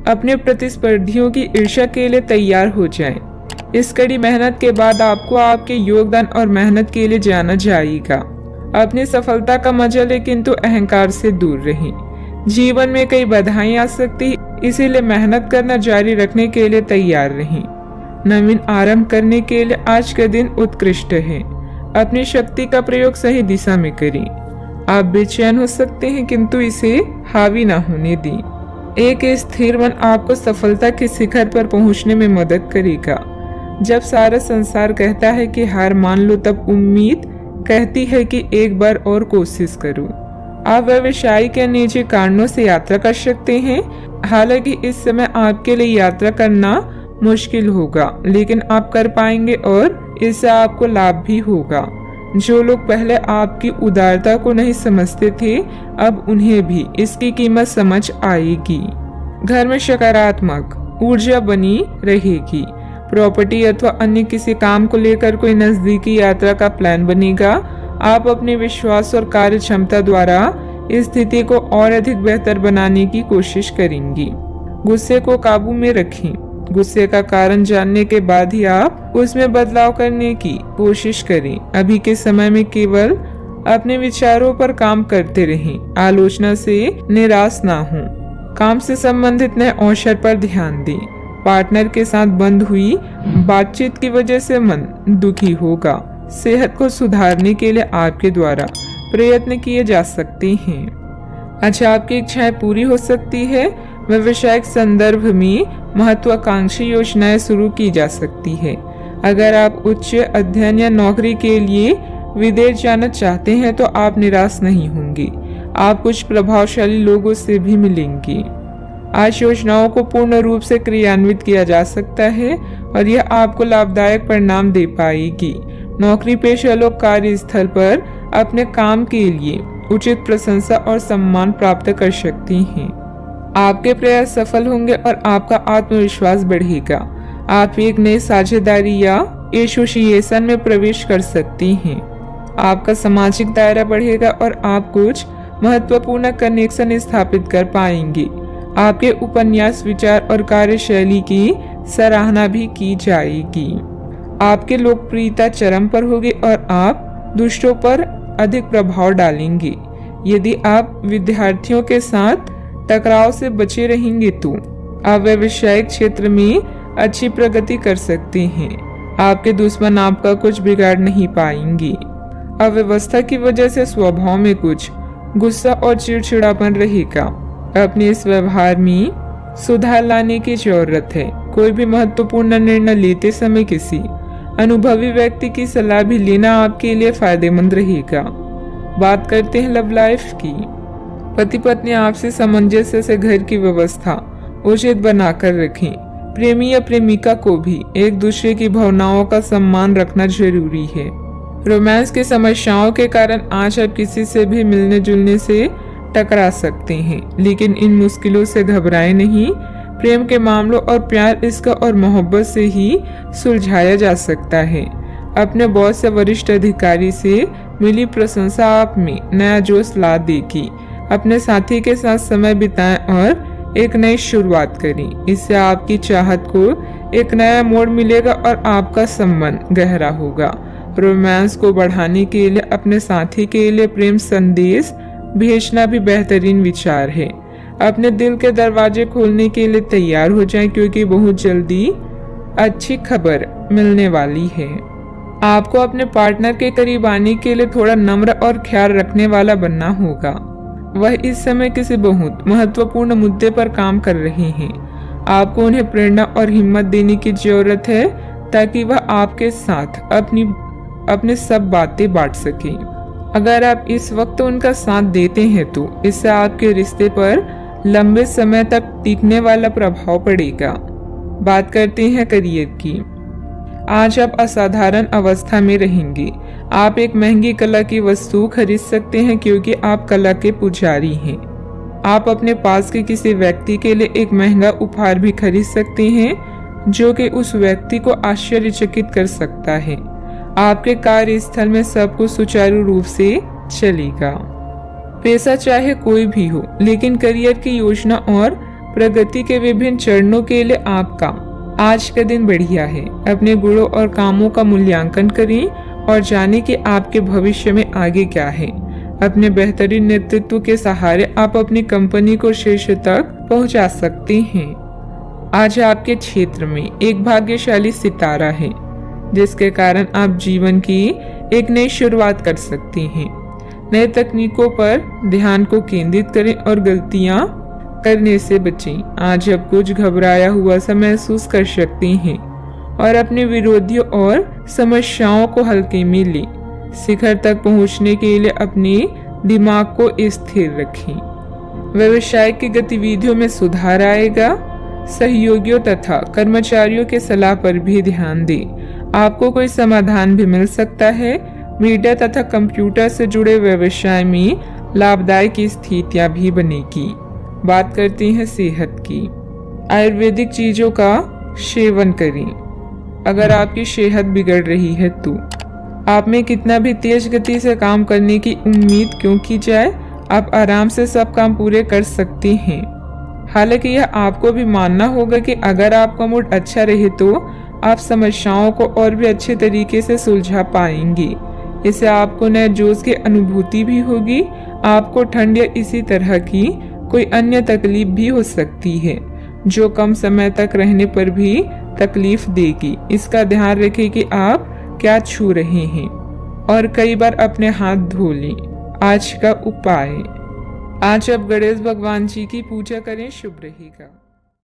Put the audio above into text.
अपने प्रतिस्पर्धियों की ईर्ष्या के लिए तैयार हो जाएं। इस कड़ी मेहनत के बाद आपको आपके योगदान और मेहनत के लिए जाना जाएगा। अपनी सफलता का मजा लें, किंतु अहंकार से दूर रहें। जीवन में कई बाधाएं आ सकती, इसीलिए मेहनत करना जारी रखने के लिए तैयार रहें। नवीन आरंभ करने के लिए आज का दिन उत्कृष्ट है। अपनी शक्ति का प्रयोग सही दिशा में करें। आप बेचैन हो सकते हैं, किंतु इसे हावी ना होने दें। एक स्थिर मन आपको सफलता के शिखर पर पहुंचने में मदद करेगा। जब सारा संसार कहता है कि हार मान लो, तब उम्मीद कहती है कि एक बार और कोशिश करो। आप व्यवसायिक या निजी कारणों से यात्रा कर सकते हैं। हालांकि इस समय आपके लिए यात्रा करना मुश्किल होगा, लेकिन आप कर पाएंगे और इससे आपको लाभ भी होगा। जो लोग पहले आपकी उदारता को नहीं समझते थे, अब उन्हें भी इसकी कीमत समझ आएगी। घर में सकारात्मक ऊर्जा बनी रहेगी। प्रॉपर्टी अथवा अन्य किसी काम को लेकर कोई नजदीकी यात्रा का प्लान बनेगा। आप अपने विश्वास और कार्य क्षमता द्वारा इस स्थिति को और अधिक बेहतर बनाने की कोशिश करेंगी। गुस्से को काबू में रखें। गुस्से का कारण जानने के बाद ही आप उसमें बदलाव करने की कोशिश करें। अभी के समय में केवल अपने विचारों पर काम करते रहें। आलोचना से निराश ना हो। काम से संबंधित नए अवसर पर ध्यान दें। पार्टनर के साथ बंद हुई बातचीत की वजह से मन दुखी होगा। सेहत को सुधारने के लिए आपके द्वारा प्रयत्न किए जा सकते हैं। अच्छा, आपकी इच्छाएं पूरी हो सकती है। व्यवसायिक संदर्भ में महत्वाकांक्षी योजनाएं शुरू की जा सकती है। अगर आप उच्च अध्ययन या नौकरी के लिए विदेश जाना चाहते हैं तो आप निराश नहीं होंगे। आप कुछ प्रभावशाली लोगों से भी मिलेंगे। आज योजनाओं को पूर्ण रूप से क्रियान्वित किया जा सकता है और यह आपको लाभदायक परिणाम दे पाएगी। नौकरी पेशा लोग कार्यस्थल पर अपने काम के लिए उचित प्रशंसा और सम्मान प्राप्त कर सकते हैं। आपके प्रयास सफल होंगे और आपका आत्मविश्वास बढ़ेगा। आप एक नई साझेदारी या एसोसिएशन में प्रवेश कर सकती हैं। आपका सामाजिक दायरा बढ़ेगा और आप कुछ महत्वपूर्ण कनेक्शन स्थापित कर पाएंगे। आपके उपन्यास, विचार और कार्यशैली की सराहना भी की जाएगी। आपकी लोकप्रियता चरम पर होगी और आप दुष्टों पर अधिक प्रभाव डालेंगे। यदि आप विद्यार्थियों के साथ टकराव से बचे रहेंगे तो आप व्यावसायिक क्षेत्र में अच्छी प्रगति कर सकते हैं। आपके दुश्मन आपका कुछ बिगाड़ नहीं पाएंगे। अव्यवस्था की वजह से स्वभाव में कुछ गुस्सा और चिड़चिड़ापन रहेगा। अपने इस व्यवहार में सुधार लाने की जरूरत है। कोई भी महत्वपूर्ण निर्णय लेते समय किसी अनुभवी व्यक्ति की सलाह भी लेना आपके लिए फायदेमंद रहेगा। बात करते हैं लव लाइफ की। पति पत्नी आपसी सामंजस्य से घर की व्यवस्था उचित बनाकर रखें। प्रेमी या प्रेमिका को भी एक दूसरे की भावनाओं का सम्मान रखना जरूरी है। रोमांस की समस्याओं के कारण आज आप किसी से भी मिलने जुलने से टकरा सकते हैं, लेकिन इन मुश्किलों से घबराएं नहीं। प्रेम के मामलों और प्यार, इश्क और मोहब्बत से ही सुलझाया जा सकता है। अपने बॉस या वरिष्ठ अधिकारी से मिली प्रशंसा आप में नया जोश ला देगी। अपने साथी के साथ समय बिताएं और एक नई शुरुआत करें। इससे आपकी चाहत को एक नया मोड़ मिलेगा और आपका संबंध गहरा होगा। रोमांस को बढ़ाने के लिए अपने साथी के लिए प्रेम संदेश भेजना भी बेहतरीन विचार है। अपने दिल के दरवाजे खोलने के लिए तैयार हो जाएं, क्योंकि बहुत जल्दी अच्छी खबर मिलने वाली है। आपको अपने पार्टनर के करीब आने के लिए थोड़ा नम्र और ख्याल रखने वाला बनना होगा। वह इस समय किसी बहुत महत्वपूर्ण मुद्दे पर काम कर रहे हैं। आपको उन्हें प्रेरणा और हिम्मत देने की जरूरत है ताकि वह आपके साथ अपनी सब बातें बांट सके। अगर आप इस वक्त उनका साथ देते हैं तो इससे आपके रिश्ते पर लंबे समय तक टिकने वाला प्रभाव पड़ेगा। बात करते हैं करियर की। आज आप असाधारण अवस्था में रहेंगे। आप एक महंगी कला की वस्तु खरीद सकते हैं क्योंकि आप कला के पुजारी हैं। आप अपने पास के किसी व्यक्ति के लिए एक महंगा उपहार भी खरीद सकते हैं जो कि उस व्यक्ति को आश्चर्यचकित कर सकता है। आपके कार्यस्थल में सब कुछ सुचारू रूप से चलेगा। पेशा चाहे कोई भी हो, लेकिन करियर की योजना और प्रगति के विभिन्न चरणों के लिए आपका आज का दिन बढ़िया है। अपने गुणों और कामों का मूल्यांकन करें और जानें कि आपके भविष्य में आगे क्या है। अपने बेहतरीन नेतृत्व के सहारे आप अपनी कंपनी को शीर्ष तक पहुंचा सकते हैं। आज आपके क्षेत्र में एक भाग्यशाली सितारा है, जिसके कारण आप जीवन की एक नई शुरुआत कर सकते हैं। नए तकनीकों पर ध्यान को केंद्रित करें और गलतियां करने से बचें। आज आप कुछ घबराया हुआ सा महसूस कर सकते हैं और अपने विरोधियों और समस्याओं को हल्के में लें। शिखर तक पहुंचने के लिए अपने दिमाग को स्थिर रखें। व्यवसाय की गतिविधियों में सुधार आएगा। सहयोगियों तथा कर्मचारियों के सलाह पर भी ध्यान दें। आपको कोई समाधान भी मिल सकता है। मीडिया तथा कंप्यूटर से जुड़े व्यवसाय में लाभदायक स्थितियां भी बनेगी। बात करते हैं सेहत की। आयुर्वेदिक चीजों का सेवन करें। अगर आपकी सेहत बिगड़ रही है तो आप में कितना भी तेज गति से काम करने की उम्मीद क्यों की जाए, आप आराम से सब काम पूरे कर सकते हैं। हालांकि यह आपको भी मानना होगा कि अगर आपका मूड अच्छा रहे तो आप समस्याओं को और भी अच्छे तरीके से सुलझा पाएंगे। इससे आपको नए जोश की अनुभूति भी होगी। आपको ठंड या इसी तरह की कोई अन्य तकलीफ भी हो सकती है, जो कम समय तक रहने पर भी तकलीफ देगी। इसका ध्यान रखें कि आप क्या छू रहे हैं और कई बार अपने हाथ धो लें। आज का उपाय, आज आप गणेश भगवान जी की पूजा करें, शुभ रहेगा।